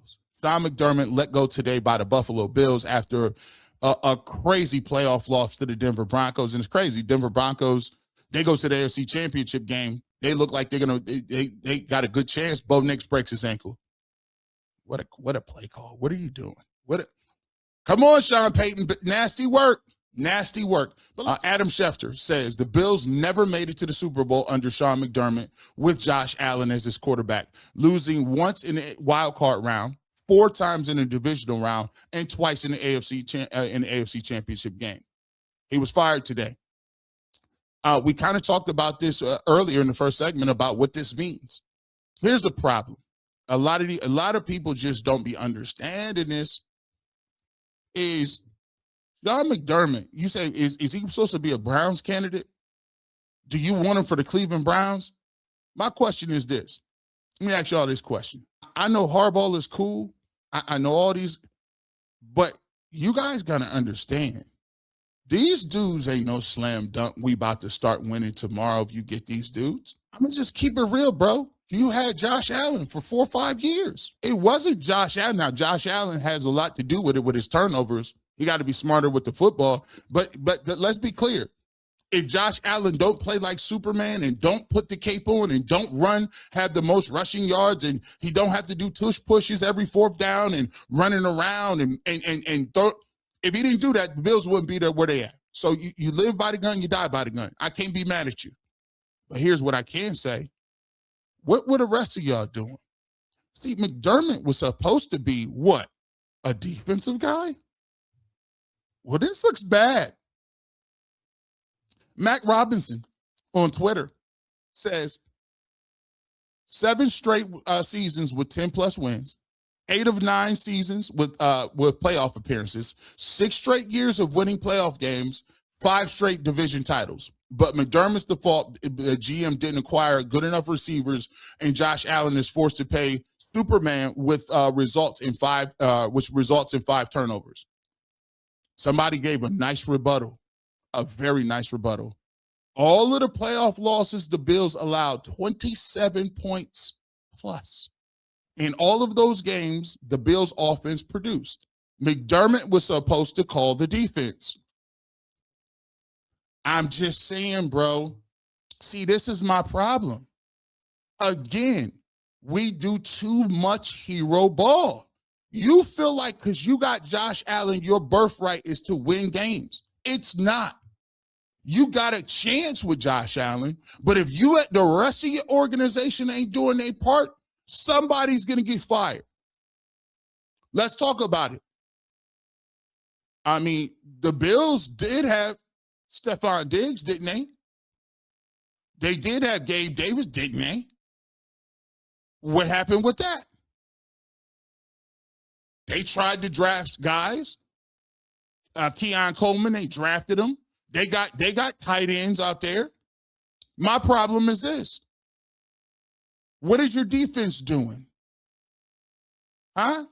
Broncos. Sean McDermott let go today by the Buffalo Bills after a crazy playoff loss to the Denver Broncos. And it's crazy. Denver Broncos, they go to the AFC Championship game. They look like they got a good chance. Bo Nix breaks his ankle. What a play call. What are you doing? Come on, Sean Payton. Nasty work. Nasty work. Adam Schefter says the Bills never made it to the Super Bowl under Sean McDermott with Josh Allen as his quarterback, losing once in the wild card round, 4 times in the divisional round, and twice in the AFC Championship game. He was fired today. We kind of talked about this earlier in the first segment about what this means. Here's the problem. A lot of people just don't be understanding this. Is Sean McDermott, you say, is he supposed to be a Browns candidate? Do you want him for the Cleveland Browns? My question is this. Let me ask y'all this question. I know Harbaugh is cool. I know all these, but you guys got to understand, these dudes ain't no slam dunk. We about to start winning tomorrow if you get these dudes. I'm going to just keep it real, bro. You had Josh Allen for 4 or 5 years. It wasn't Josh Allen. Now, Josh Allen has a lot to do with it with his turnovers. He got to be smarter with the football. But let's be clear. If Josh Allen don't play like Superman and don't put the cape on and don't run, have the most rushing yards, and he don't have to do tush pushes every 4th down and running around and throw, if he didn't do that, the Bills wouldn't be there where they at. So you live by the gun, you die by the gun. I can't be mad at you. But here's what I can say. What were the rest of y'all doing? See, McDermott was supposed to be what? A defensive guy? Well, this looks bad. Mac Robinson on Twitter says 7 straight seasons with 10+ wins, 8 of 9 seasons with playoff appearances, 6 straight years of winning playoff games, 5 straight division titles. But McDermott's default, the GM didn't acquire good enough receivers, and Josh Allen is forced to pay Superman with results in 5 turnovers. Somebody gave a nice rebuttal, a very nice rebuttal. All of the playoff losses, the Bills allowed 27 points plus. In all of those games, the Bills offense produced. McDermott was supposed to call the defense. I'm just saying, bro. See, this is my problem. Again, we do too much hero ball. You feel like because you got Josh Allen, your birthright is to win games. It's not. You got a chance with Josh Allen, but if you at the rest of your organization ain't doing their part, somebody's going to get fired. Let's talk about it. I mean, the Bills did have Stephon Diggs, didn't they? They did have Gabe Davis, didn't they? What happened with that? They tried to draft guys. Keon Coleman, they drafted him. They got tight ends out there. My problem is this. What is your defense doing? Huh?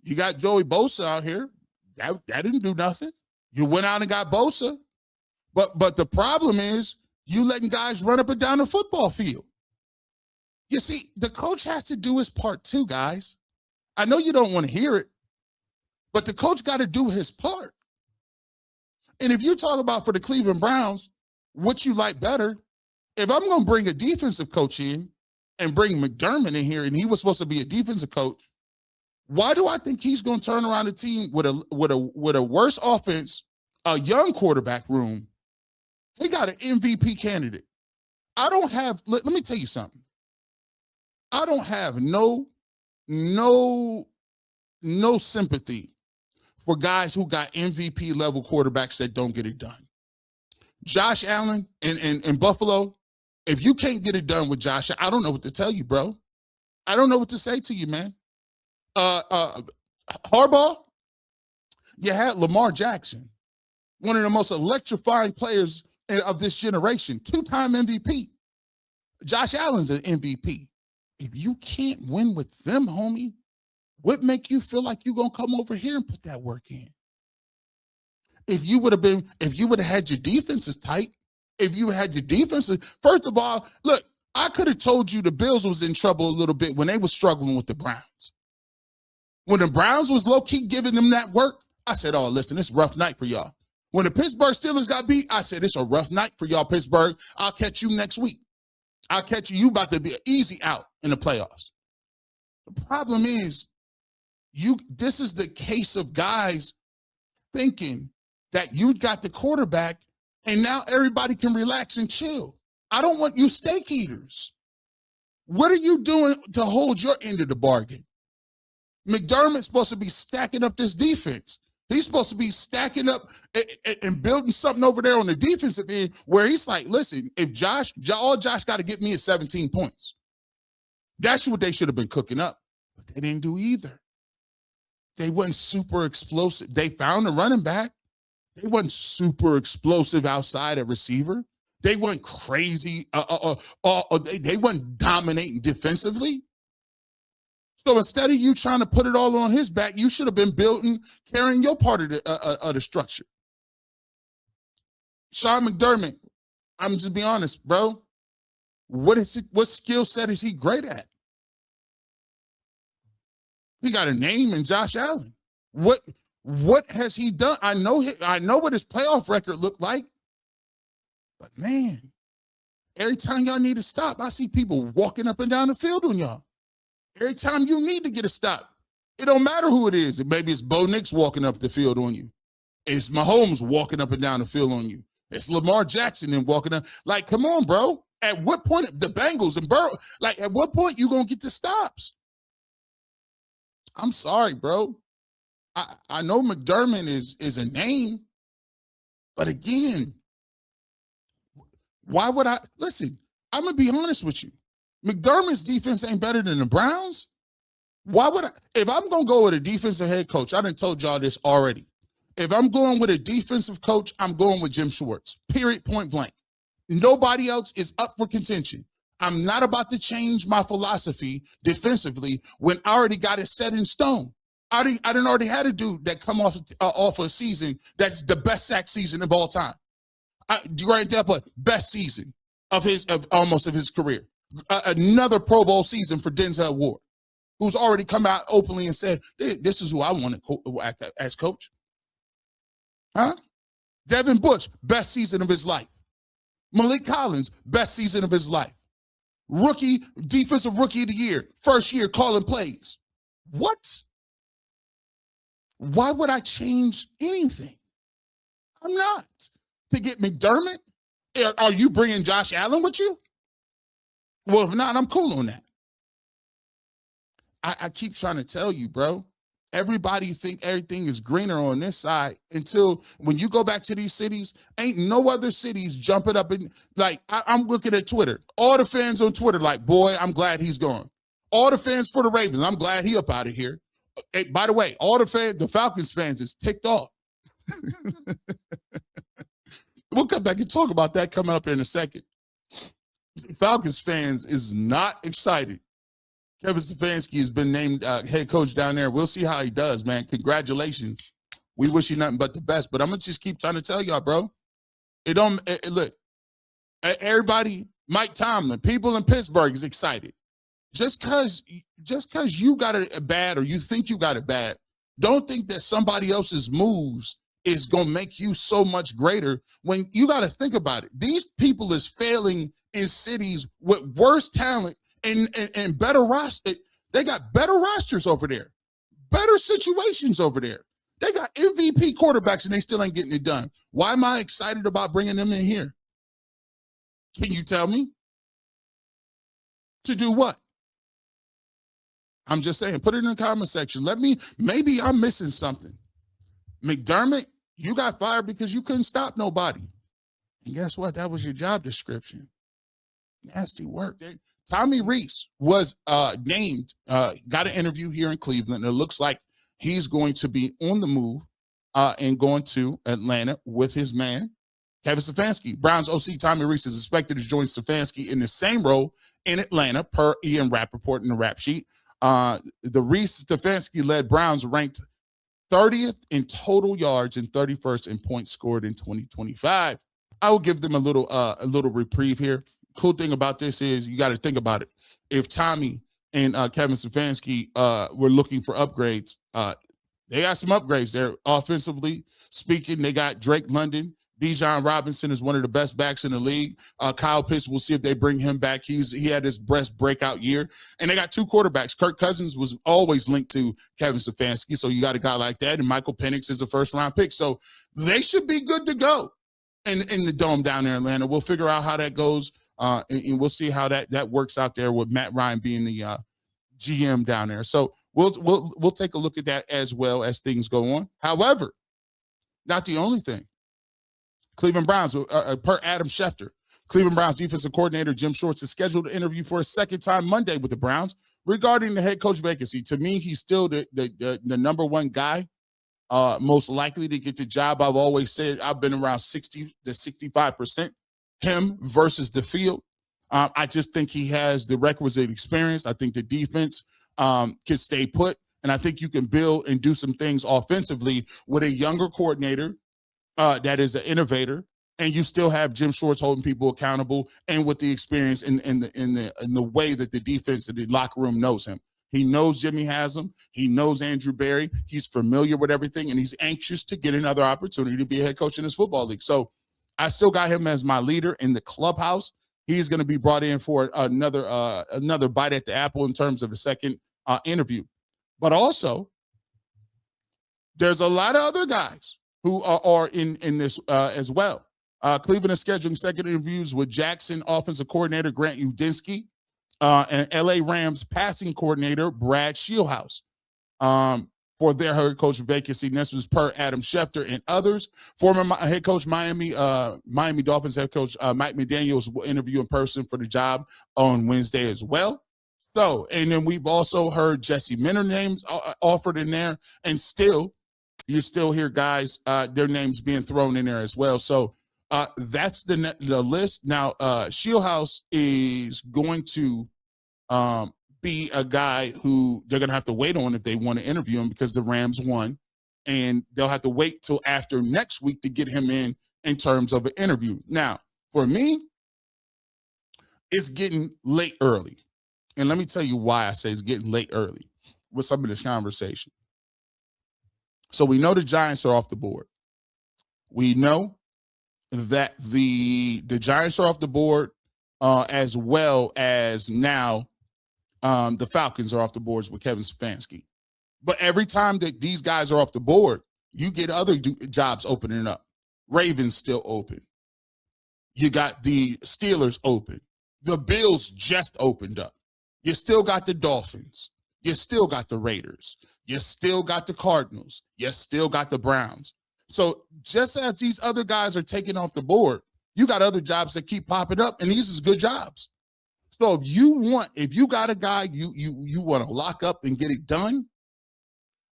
You got Joey Bosa out here. That didn't do nothing. You went out and got Bosa. But the problem is you letting guys run up and down the football field. You see, the coach has to do his part too, guys. I know you don't want to hear it, but the coach got to do his part. And if you talk about for the Cleveland Browns, what you like better, if I'm going to bring a defensive coach in and bring McDermott in here, and he was supposed to be a defensive coach, why do I think he's going to turn around the team with a worse offense, a young quarterback room? He got an MVP candidate. I don't have, let me tell you something. I don't have no sympathy for guys who got MVP level quarterbacks that don't get it done. Josh Allen in Buffalo, if you can't get it done with Josh, I don't know what to tell you, bro. I don't know what to say to you, man. Harbaugh, you had Lamar Jackson, one of the most electrifying players of this generation, 2-time MVP. Josh Allen's an MVP. If you can't win with them, homie, what make you feel like you're going to come over here and put that work in? If you would have had your defenses tight, first of all, look, I could have told you the Bills was in trouble a little bit when they were struggling with the Browns. When the Browns was low-key giving them that work, I said, oh, listen, it's a rough night for y'all. When the Pittsburgh Steelers got beat, I said, it's a rough night for y'all, Pittsburgh. I'll catch you next week. I'll catch you. You about to be an easy out in the playoffs. The problem is, this is the case of guys thinking that you got the quarterback and now everybody can relax and chill. I don't want you steak eaters. What are you doing to hold your end of the bargain? McDermott's supposed to be stacking up this defense. He's supposed to be stacking up and building something over there on the defensive end where he's like, listen, if all Josh got to get me is 17 points. That's what they should have been cooking up. But they didn't do either. They wasn't super explosive. They found a running back. They wasn't super explosive outside at receiver. They weren't crazy. They weren't dominating defensively. So instead of you trying to put it all on his back, you should have been carrying your part of the structure. Sean McDermott, I'm just be honest, bro. What skill set is he great at? He got a name in Josh Allen. What has he done? I know what his playoff record looked like. But man, every time y'all need to stop, I see people walking up and down the field on y'all. Every time you need to get a stop, it don't matter who it is. Maybe it's Bo Nix walking up the field on you. It's Mahomes walking up and down the field on you. It's Lamar Jackson and walking up. Like, come on, bro. At what point, the Bengals and Burrow, like, at what point you going to get the stops? I'm sorry, bro. I know McDermott is a name, but again, why would I? Listen, I'm going to be honest with you. McDermott's defense ain't better than the Browns. Why would I? If I'm going to go with a defensive head coach, I done told y'all this already. If I'm going with a defensive coach, I'm going with Jim Schwartz, period, point blank. Nobody else is up for contention. I'm not about to change my philosophy defensively when I already got it set in stone. I didn't already had a dude that come off a season that's the best sack season of all time. Right there, but best season of his career. Another Pro Bowl season for Denzel Ward, who's already come out openly and said, this is who I want to as coach. Huh? Devin Bush, best season of his life. Malik Collins, best season of his life. Defensive rookie of the year, first year calling plays. What? Why would I change anything? I'm not. To get McDermott? Are you bringing Josh Allen with you? Well, if not, I'm cool on that. I keep trying to tell you, bro. Everybody think everything is greener on this side until when you go back to these cities, ain't no other cities jumping up and like, I'm looking at Twitter. All the fans on Twitter like, boy, I'm glad he's gone. All the fans for the Ravens, I'm glad he up out of here. Hey, by the way, the Falcons fans is ticked off. We'll come back and talk about that coming up in a second. Falcons fans is not excited. Kevin Stefanski has been named head coach down there. We'll see how he does, man. Congratulations. We wish you nothing but the best. But I'm going to just keep trying to tell y'all, bro. Look, everybody, Mike Tomlin, people in Pittsburgh is excited. Just because you got it bad or you think you got it bad, don't think that somebody else's moves is going to make you so much greater when you got to think about it. These people is failing in cities with worse talent and better roster. They got better rosters over there, better situations over there. They got MVP quarterbacks and they still ain't getting it done. Why am I excited about bringing them in here? Can you tell me? To do what? I'm just saying, put it in the comment section. Maybe I'm missing something. McDermott, you got fired because you couldn't stop nobody. And guess what? That was your job description. Nasty work. Tommy Reese was named, got an interview here in Cleveland. It looks like he's going to be on the move and going to Atlanta with his man, Kevin Stefanski. Browns OC Tommy Reese is expected to join Stefanski in the same role in Atlanta, per Ian Rappaport in the rap sheet. The Reese-Stefanski-led Browns ranked 30th in total yards and 31st in points scored in 2025. I will give them a little reprieve here. Cool thing about this is you got to think about it. If Tommy and Kevin Stefanski were looking for upgrades, They got some upgrades there. Offensively speaking, they got Drake London. Bijan Robinson is one of the best backs in the league. Kyle Pitts, we'll see if they bring him back. He had his best breakout year. And they got two quarterbacks. Kirk Cousins was always linked to Kevin Stefanski, so you got a guy like that. And Michael Penix is a first-round pick. So they should be good to go in the Dome down there in Atlanta. We'll figure out how that goes, and we'll see how that works out there with Matt Ryan being the GM down there. So we'll take a look at that as well as things go on. However, not the only thing. Cleveland Browns, per Adam Schefter, Cleveland Browns defensive coordinator Jim Schwartz is scheduled to interview for a second time Monday with the Browns regarding the head coach vacancy. To me, he's still the number one guy, most likely to get the job. I've always said I've been around 60 to 65%, him versus the field. I just think he has the requisite experience. I think the defense can stay put, and I think you can build and do some things offensively with a younger coordinator that is an innovator, and you still have Jim Schwartz holding people accountable, and with the experience in the way that the defense and the locker room knows him. He knows Jimmy Haslam. He knows Andrew Berry. He's familiar with everything, and he's anxious to get another opportunity to be a head coach in this football league. So I still got him as my leader in the clubhouse. He's going to be brought in for another bite at the apple in terms of a second interview. But also, there's a lot of other guys who are in this as well. Cleveland is scheduling second interviews with Jackson offensive coordinator Grant Udinski and LA Rams passing coordinator Brad Shieldhouse for their head coach vacancy. And this was per Adam Schefter and others. Former head coach Miami Dolphins head coach Mike McDaniels will interview in person for the job on Wednesday as well. So, and then we've also heard Jesse Minter names offered in there, and still, you still hear guys, their names being thrown in there as well. So that's the list. Now, Shieldhouse is going to be a guy who they're going to have to wait on if they want to interview him, because the Rams won, and they'll have to wait till after next week to get him in terms of an interview. Now, for me, it's getting late early. And let me tell you why I say it's getting late early with some of this conversation. So we know the Giants are off the board. We know that the Giants are off the board as well as now the Falcons are off the boards with Kevin Stefanski. But every time that these guys are off the board, you get other jobs opening up. Ravens still open. You got the Steelers open. The Bills just opened up. You still got the Dolphins. You still got the Raiders. You still got the Cardinals. You still got the Browns. So just as these other guys are taking off the board, you got other jobs that keep popping up, and these is good jobs. So if you got a guy you want to lock up and get it done,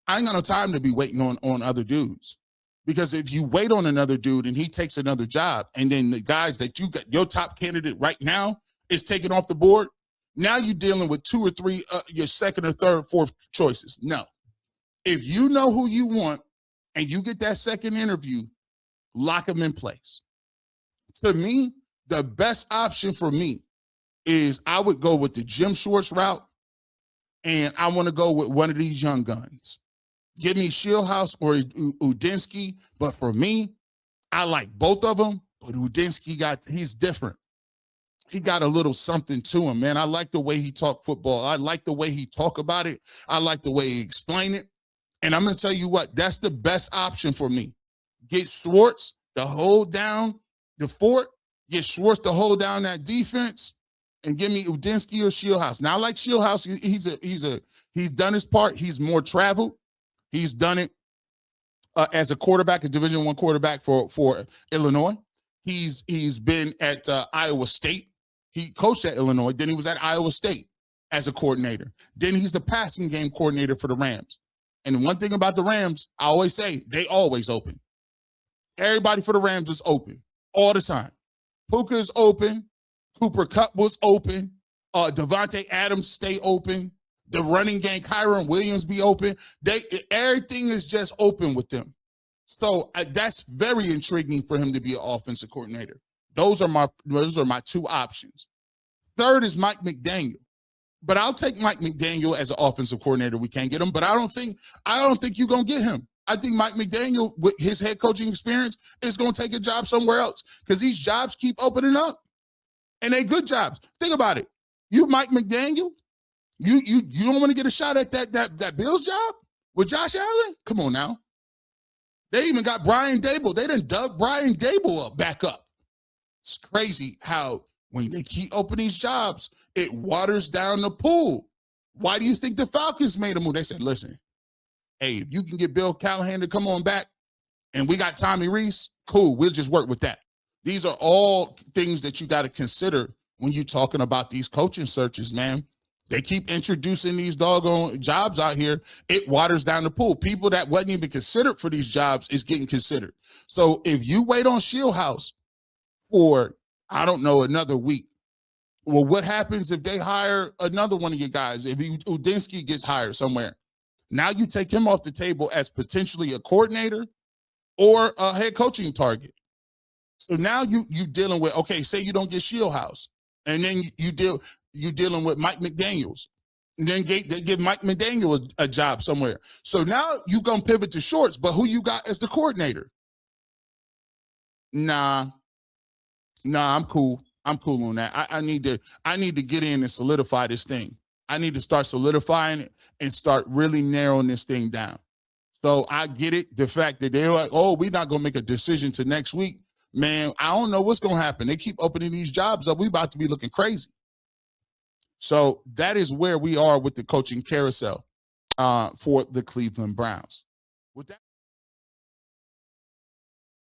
I ain't got no time to be waiting on other dudes. Because if you wait on another dude and he takes another job, and then the guys that you got, your top candidate right now is taken off the board, now you're dealing with two or three, your second or third, fourth choices. No. If you know who you want and you get that second interview, lock them in place. To me, the best option for me is I would go with the Jim Schwartz route, and I want to go with one of these young guns. Give me Shieldhouse or Udinski, but for me, I like both of them, but Udinski he's different. He got a little something to him, man. I like the way he talk football. I like the way he talk about it. I like the way he explain it. And I'm going to tell you what, that's the best option for me. Get Schwartz to hold down the fort, get Schwartz to hold down that defense, and give me Udinski or Shieldhouse. Now, I like Shieldhouse. He's done his part. He's more traveled. He's done it as a quarterback, a Division I quarterback for Illinois. He's been at Iowa State. He coached at Illinois. Then he was at Iowa State as a coordinator. Then he's the passing game coordinator for the Rams. And one thing about the Rams, I always say, they always open. Everybody for the Rams is open all the time. Puka is open. Cooper Kupp was open. Devontae Adams stay open. The running game, Kyron Williams be open. Everything is just open with them. So that's very intriguing for him to be an offensive coordinator. Those are my two options. Third is Mike McDaniel. But I'll take Mike McDaniel as an offensive coordinator. We can't get him, but I don't think you're gonna get him. I think Mike McDaniel, with his head coaching experience, is gonna take a job somewhere else because these jobs keep opening up, and they good jobs. Think about it. You Mike McDaniel, you don't want to get a shot at that Bills job with Josh Allen? Come on now. They even got Brian Dable. They done dug Brian Dable back up. It's crazy how when they keep opening these jobs, it waters down the pool. Why do you think the Falcons made a move? They said, listen, hey, if you can get Bill Callahan to come on back and we got Tommy Reese, cool, we'll just work with that. These are all things that you got to consider when you're talking about these coaching searches, man. They keep introducing these doggone jobs out here. It waters down the pool. People that wasn't even considered for these jobs is getting considered. So if you wait on Shieldhouse for, I don't know, another week, well, what happens if they hire another one of your guys? If Udinsky gets hired somewhere, now you take him off the table as potentially a coordinator or a head coaching target. So now you dealing with, okay, say you don't get Shieldhouse, and then you're dealing with Mike McDaniels, and then they give Mike McDaniel a job somewhere. So now you gonna pivot to Shorts, but who you got as the coordinator? Nah, I'm cool. I'm cool on that. I need to get in and solidify this thing. I need to start solidifying it and start really narrowing this thing down. So I get it. The fact that they're like, oh, we're not going to make a decision to next week. Man, I don't know what's going to happen. They keep opening these jobs up. We about to be looking crazy. So that is where we are with the coaching carousel for the Cleveland Browns. With that.